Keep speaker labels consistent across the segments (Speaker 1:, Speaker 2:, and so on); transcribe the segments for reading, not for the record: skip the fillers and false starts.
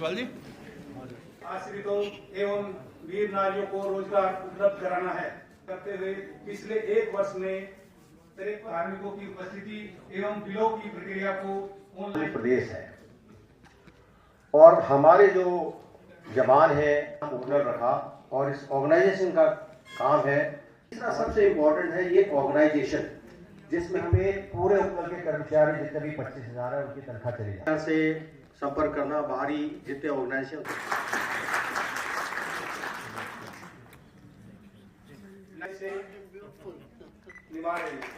Speaker 1: जायसवाल जी।
Speaker 2: आश्रितों एवं वीर नारियों को रोजगार उपलब्ध कराना है करते हुए पिछले 1 वर्ष में कार्मिकों की उपस्थिति एवं बिलों की प्रक्रिया को ऑनलाइन
Speaker 3: प्रदेश है और हमारे जो जवान है उपलब्ध रखा और इस ऑर्गेनाइजेशन का काम है। तीसरा सबसे इम्पोर्टेंट है ये ऑर्गेनाइजेशन, जिसमें हमें पूरे उपनल के कर्मचारी जितने भी 25,000 है उनकी तनख्वाह चली जाए से संपर्क करना, बाहरी जितने ऑर्गेनाइजेशन
Speaker 2: से निभा रहे हैं।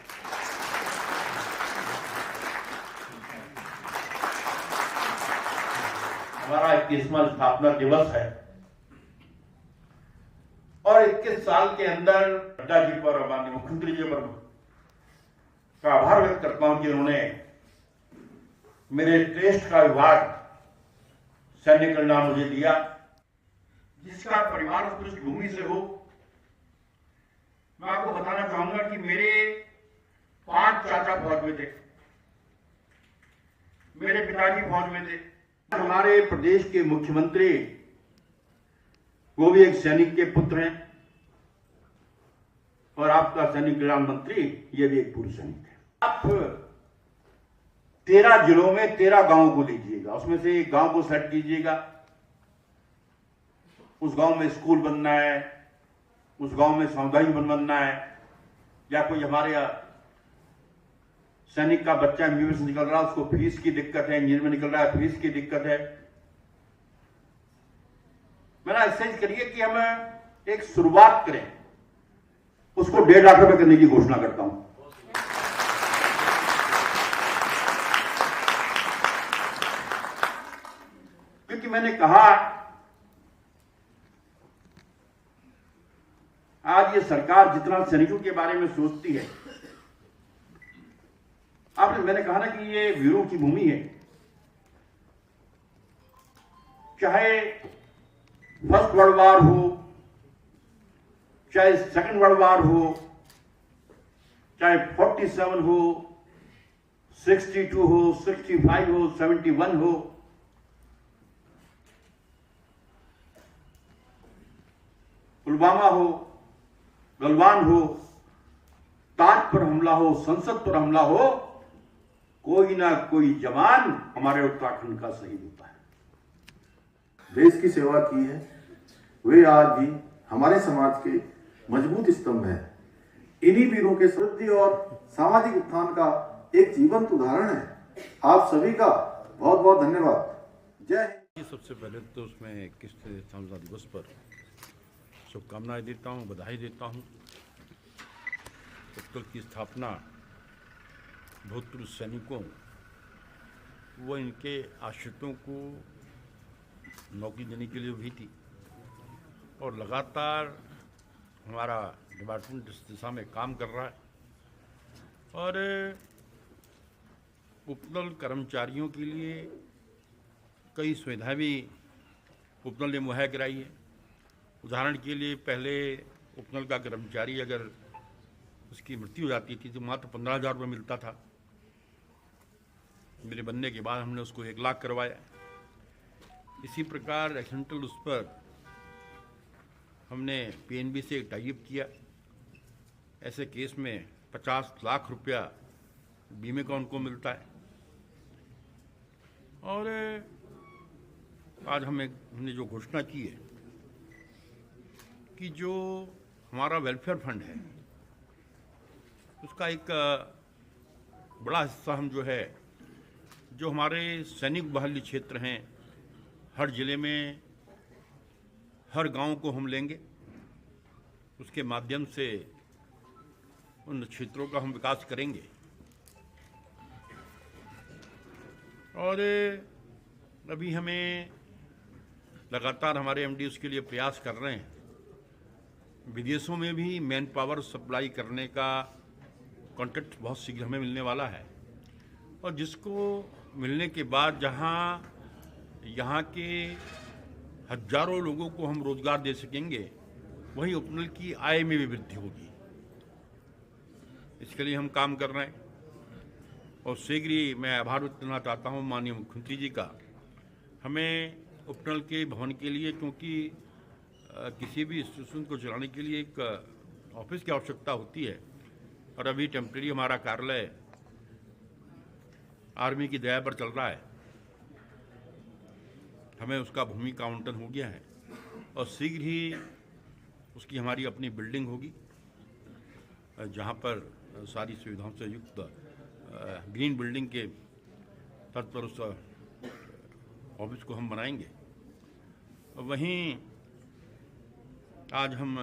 Speaker 1: हमारा 21वां स्थापना दिवस है और 21 साल के अंदर नड्डा जी पर और माननीय मुख्यमंत्री जी पर का आभार व्यक्त करता हूं कि उन्होंने मेरे टेस्ट का विभाग सैन्य कल्याण मुझे दिया, जिसका परिवार पृष्ठभूमि से हो। मैं आपको बताना चाहूंगा कि मेरे 5 चाचा फौज में थे, मेरे पिताजी फौज में थे। हमारे प्रदेश के मुख्यमंत्री वो भी एक सैनिक के पुत्र हैं और आपका सैनिक कल्याण मंत्री ये भी एक पूर्व सैनिक है। आप 13 जिलों में 13 गांवों को लीजिएगा, उसमें से एक गांव को सेट कीजिएगा। उस गांव में स्कूल बनना है, उस गांव में सामुदायिक भवन बनना है, या कोई हमारे सैनिक का बच्चा एमबीबीएस से निकल रहा है, उसको फीस की दिक्कत है, इंजीनियर में निकल रहा है फीस की दिक्कत है। मेरा एक्सरसाइज करिए कि हम एक शुरुआत करें, उसको 1.5 लाख रुपए करने की घोषणा करता हूं। क्योंकि मैंने कहा आज ये सरकार जितना सैनिकों के बारे में सोचती है, मैंने कहा ना कि ये वीरों की भूमि है। चाहे फर्स्ट वर्ल्ड वॉर हो, चाहे सेकंड वर्ल्ड वॉर हो, चाहे 47 हो, 62 हो, 65 हो, 71 हो, पुलवामा हो, गलवान हो, ताज पर हमला हो, संसद पर हमला हो, कोई ना कोई जवान हमारे उत्तराखंड का शहीद होता है।
Speaker 4: देश की सेवा की है, वे आज भी हमारे समाज के मजबूत स्तंभ है। इन्हीं वीरों के समृद्धि और सामाजिक उत्थान का एक जीवंत उदाहरण है। आप सभी का बहुत बहुत धन्यवाद। जय हिंद।
Speaker 5: सबसे पहले तो उसमें 21 स्थापना दिवस पर शुभकामनाएं देता हूं, बधाई देता हूं। उपनल की स्थापना भूतपूर्व सैनिकों व इनके आश्रितों को नौकरी देने के लिए हुई थी और लगातार हमारा डिपार्टमेंट इस दिशा में काम कर रहा है और उपनल कर्मचारियों के लिए कई सुविधाएं भी उपनल ने मुहैया कराई है। उदाहरण के लिए पहले उपनल का कर्मचारी अगर उसकी मृत्यु हो जाती थी तो मात्र 15,000 रुपये मिलता था। मेरे बनने के बाद हमने उसको 1 लाख करवाया। इसी प्रकार एक्सीडेंटल उस पर हमने पीएनबी से एक टाई अप किया। ऐसे केस में 50 लाख रुपया बीमे का उनको मिलता है। और आज हमने जो घोषणा की है कि जो हमारा वेलफेयर फंड है उसका एक बड़ा हिस्सा हम जो हमारे सैनिक बहाली क्षेत्र हैं, हर जिले में हर गांव को हम लेंगे। उसके माध्यम से उन क्षेत्रों का हम विकास करेंगे और अभी हमें लगातार हमारे एमडी उसके लिए प्रयास कर रहे हैं। विदेशों में भी मैन पावर सप्लाई करने का कॉन्ट्रैक्ट बहुत शीघ्र हमें मिलने वाला है और जिसको मिलने के बाद जहां यहाँ के हजारों लोगों को हम रोजगार दे सकेंगे, वहीं उपनल की आय में भी वृद्धि होगी। इसके लिए हम काम कर रहे हैं और शीघ्र ही मैं आभार व्यक्त करना चाहता हूँ माननीय मुख्यमंत्री जी का। हमें उपनल के भवन के लिए, क्योंकि किसी भी इंस्टीट्यूशन को चलाने के लिए एक ऑफिस की आवश्यकता होती है। और अभी टेम्परेरी हमारा कार्यालय आर्मी की दया पर चल रहा है, हमें उसका भूमि का आवंटन हो गया है और शीघ्र ही उसकी हमारी अपनी बिल्डिंग होगी, जहां पर सारी सुविधाओं से युक्त ग्रीन बिल्डिंग के तर्ज पर उस ऑफिस को हम बनाएंगे। वहीं आज हम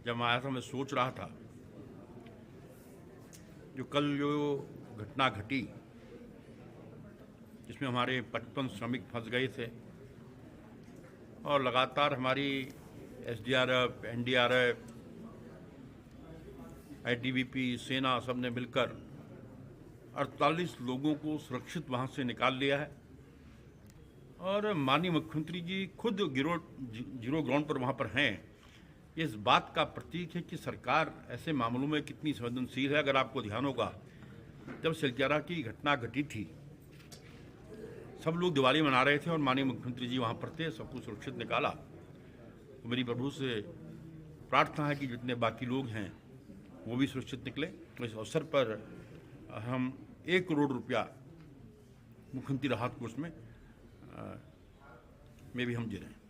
Speaker 5: जब आया था, मैं सोच रहा था जो कल जो घटना घटी जिसमें हमारे 55 श्रमिक फंस गए थे और लगातार हमारी एसडीआरएफ, एनडीआरएफ, आईटीबीपी, सेना सब ने मिलकर 48 लोगों को सुरक्षित वहां से निकाल लिया है। और माननीय मुख्यमंत्री जी खुद जीरो ग्राउंड पर वहां पर हैं। ये इस बात का प्रतीक है कि सरकार ऐसे मामलों में कितनी संवेदनशील है। अगर आपको ध्यान होगा, जब सिलचरा की घटना घटी थी, सब लोग दिवाली मना रहे थे और माननीय मुख्यमंत्री जी वहां पर थे, सबको सुरक्षित निकाला। तो मेरी प्रभु से प्रार्थना है कि जितने बाकी लोग हैं वो भी सुरक्षित निकले। इस अवसर पर हम 1 करोड़ रुपया मुख्यमंत्री राहत कोष में भी हम दे रहे हैं।